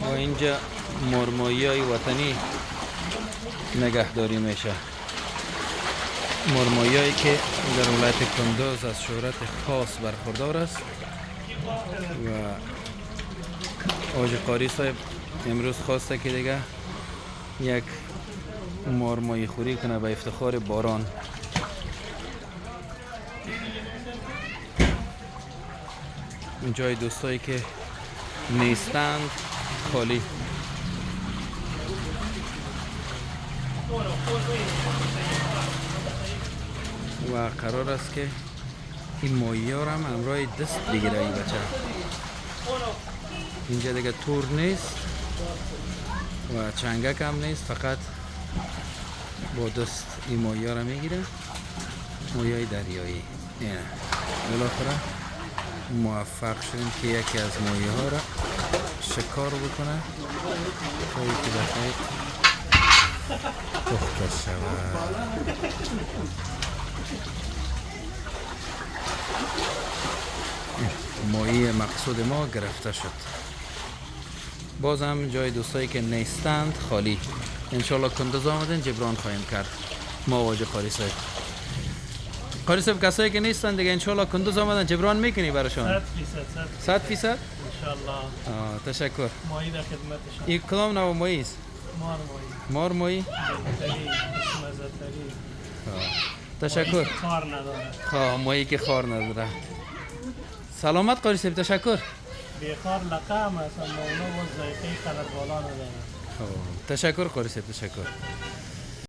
و اینجا مرمایی های وطنی نگهداری میشه. مرمایی هایی که در ولایت کندوز از شهرت خاص برخوردار است و حاج قاری صاحب امروز خواسته که دیگه یک مرمایی خوری کنه به افتخار باران. جای دوستایی که نیستند خالی. و قرار است که این ماهی ها هم همراه دست بگیره این بچه. اینجا دیگه تور نیست و چنگک هم نیست، فقط با دست این ماهی ها را میگیره. ماهی های دریایی. بالاخره موفق شدیم که یکی از ماهی ها را شکار بکنه تا یکی بخیر پخته شود. ماهی مقصود ما گرفته شد. باز هم جای دوستایی که نیستند خالی. انشالله کندوز آمدن جبران خواهیم کرد ما واجه قاری صاحب. قاری صاحب کسایی که نیستند دیگه انشالله کندوز آمدن جبران میکنی براشون؟ 100%؟ انشالله. تشکر. ماهی در خدمتشان. این کدام نوع ماهی است؟ مار ماهی؟ تشکر. خار نداره. خواه ماهی که خار نداره. سلامت قاری صاحب، تشکر. بیخار لقم است اما اونا با ذائقه قدر بالا نداره. تشکر قاری صاحب، تشکر.